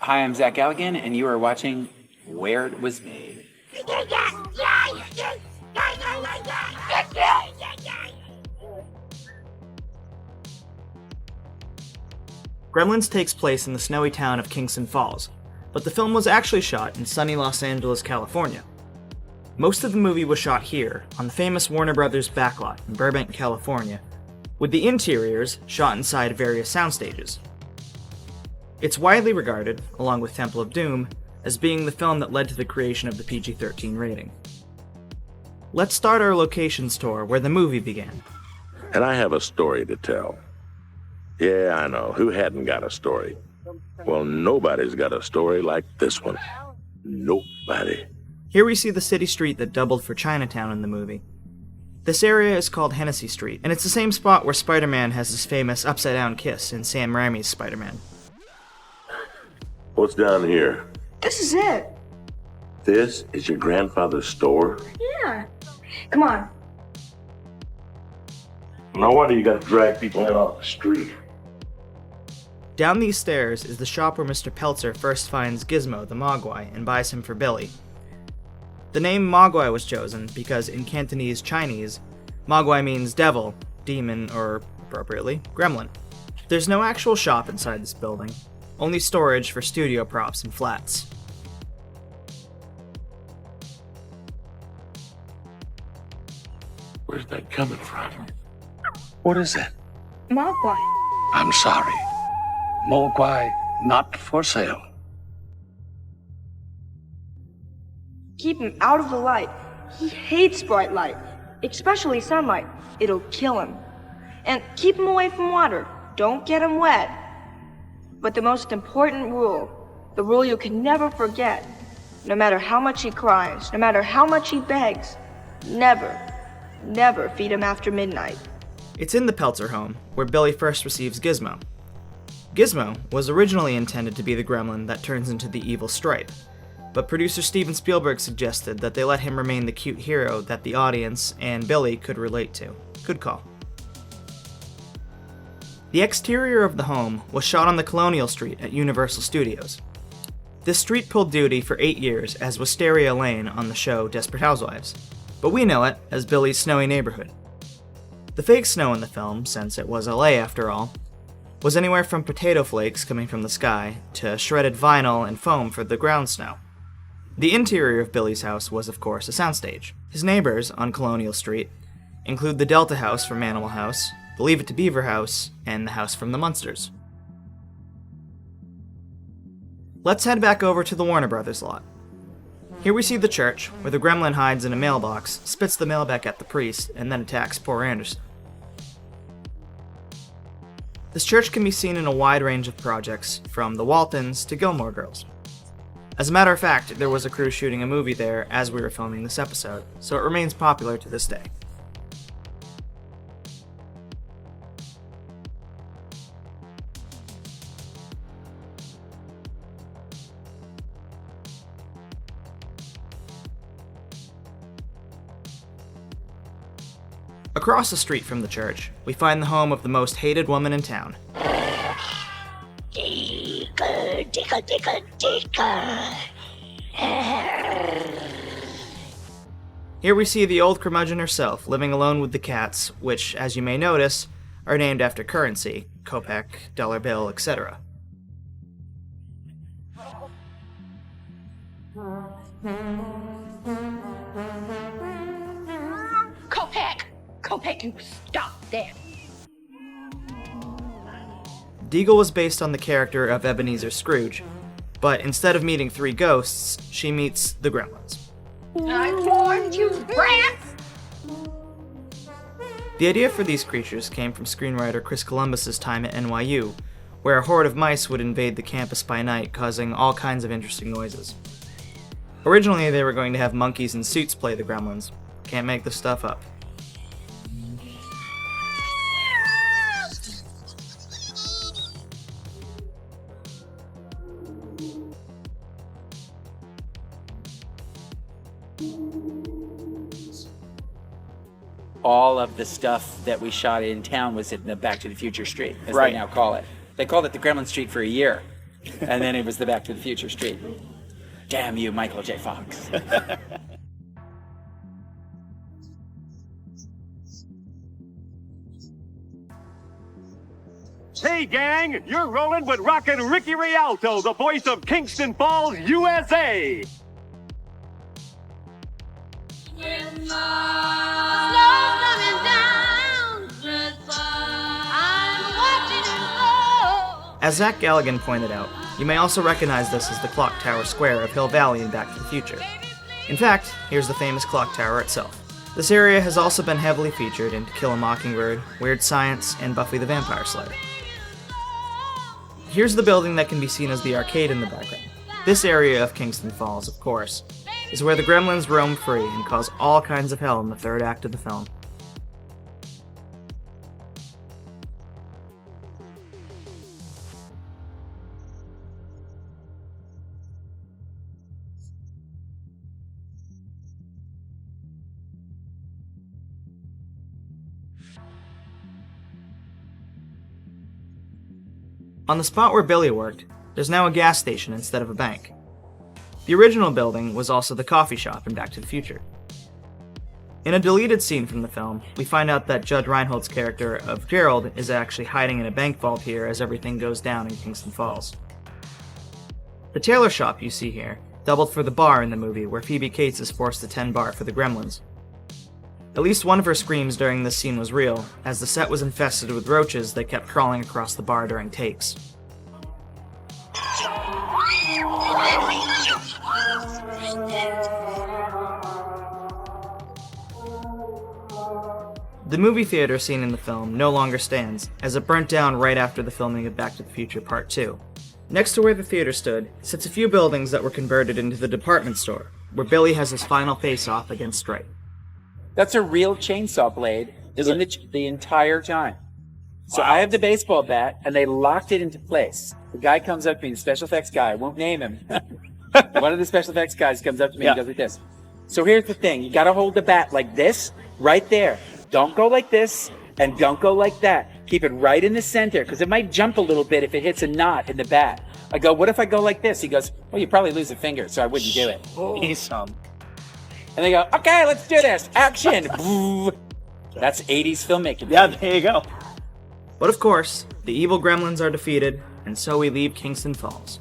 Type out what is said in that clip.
Hi, I'm Zach Galligan, and you are watching Where It Was Made. Gremlins takes place in the snowy town of Kingston Falls, but the film was actually shot in sunny Los Angeles, California. Most of the movie was shot here, on the famous Warner Brothers backlot in Burbank, California, with the interiors shot inside various sound stages. It's widely regarded, along with Temple of Doom, as being the film that led to the creation of the PG-13 rating. Let's start our locations tour where the movie began. And I have a story to tell. Yeah, I know. Who hadn't got a story? Well, nobody's got a story like this one. Nobody. Here we see the city street that doubled for Chinatown in the movie. This area is called Hennessy Street, and it's the same spot where Spider-Man has his famous upside-down kiss in Sam Raimi's Spider-Man. What's down here? This is it. This is your grandfather's store? Yeah. Come on. No wonder you gotta drag people in off the street. Down these stairs is the shop where Mr. Peltzer first finds Gizmo, the Mogwai, and buys him for Billy. The name Mogwai was chosen because in Cantonese Chinese, Mogwai means devil, demon, or, appropriately, gremlin. There's no actual shop inside this building, only storage for studio props and flats. Where's that coming from? What is that? Mogwai. I'm sorry. Mogwai not for sale. Keep him out of the light. He hates bright light, especially sunlight. It'll kill him. And keep him away from water. Don't get him wet. But the most important rule, the rule you can never forget, no matter how much he cries, no matter how much he begs, never, never feed him after midnight. It's in the Peltzer home, where Billy first receives Gizmo. Gizmo was originally intended to be the gremlin that turns into the evil Stripe, but producer Steven Spielberg suggested that they let him remain the cute hero that the audience and Billy could relate to. Good call. The exterior of the home was shot on the Colonial Street at Universal Studios. This street pulled duty for 8 years as Wisteria Lane on the show Desperate Housewives, but we know it as Billy's snowy neighborhood. The fake snow in the film, since it was LA after all, was anywhere from potato flakes coming from the sky to shredded vinyl and foam for the ground snow. The interior of Billy's house was, of course, a soundstage. His neighbors on Colonial Street include the Delta House from Animal House, the Leave It to Beaver house, and the house from the Munsters. Let's head back over to the Warner Brothers lot. Here we see the church, where the gremlin hides in a mailbox, spits the mail back at the priest, and then attacks poor Anderson. This church can be seen in a wide range of projects, from The Waltons to Gilmore Girls. As a matter of fact, there was a crew shooting a movie there as we were filming this episode, so it remains popular to this day. Across the street from the church, we find the home of the most hated woman in town. Here we see the old curmudgeon herself, living alone with the cats, which, as you may notice, are named after currency, kopeck, dollar bill, etc. Kopeck, you stop there. Deagle was based on the character of Ebenezer Scrooge, but instead of meeting 3 ghosts, she meets the Gremlins. I warned you, brats! The idea for these creatures came from screenwriter Chris Columbus's time at NYU, where a horde of mice would invade the campus by night, causing all kinds of interesting noises. Originally, they were going to have monkeys in suits play the Gremlins. Can't make this stuff up. All of the stuff that we shot in town was in the Back to the Future Street, as Right. they now call it. They called it the Gremlin Street for a year. And then it was the Back to the Future street. Damn you, Michael J. Fox. Hey, gang, you're rolling with Rockin' Ricky Rialto, the voice of Kingston Falls, USA. As Zach Galligan pointed out, you may also recognize this as the Clock Tower Square of Hill Valley in Back to the Future. In fact, here's the famous clock tower itself. This area has also been heavily featured in To Kill a Mockingbird, Weird Science, and Buffy the Vampire Slayer. Here's the building that can be seen as the arcade in the background. This area of Kingston Falls, of course, is where the Gremlins roam free and cause all kinds of hell in the third act of the film. On the spot where Billy worked, there's now a gas station instead of a bank. The original building was also the coffee shop in Back to the Future. In a deleted scene from the film, we find out that Judge Reinhold's character of Gerald is actually hiding in a bank vault here as everything goes down in Kingston Falls. The tailor shop you see here doubled for the bar in the movie where Phoebe Cates is forced to tend bar for the Gremlins. At least one of her screams during this scene was real, as the set was infested with roaches that kept crawling across the bar during takes. The movie theater scene in the film no longer stands, as it burnt down right after the filming of Back to the Future Part 2. Next to where the theater stood sits a few buildings that were converted into the department store, where Billy has his final face-off against Stripe. That's a real chainsaw blade the entire time. So I have the baseball bat, and they locked it into place. The guy comes up to me, the special effects guy, I won't name him. One of the special effects guys comes up to me and goes like this. So here's the thing, you gotta hold the bat like this, right there. Don't go like this, and don't go like that. Keep it right in the center, because it might jump a little bit if it hits a knot in the bat. I go, what if I go like this? He goes, well, you'd probably lose a finger, so I wouldn't do it. And they go, okay, let's do this. Action. That's 80s filmmaking. Yeah, there you go. But of course, the evil Gremlins are defeated, and so we leave Kingston Falls.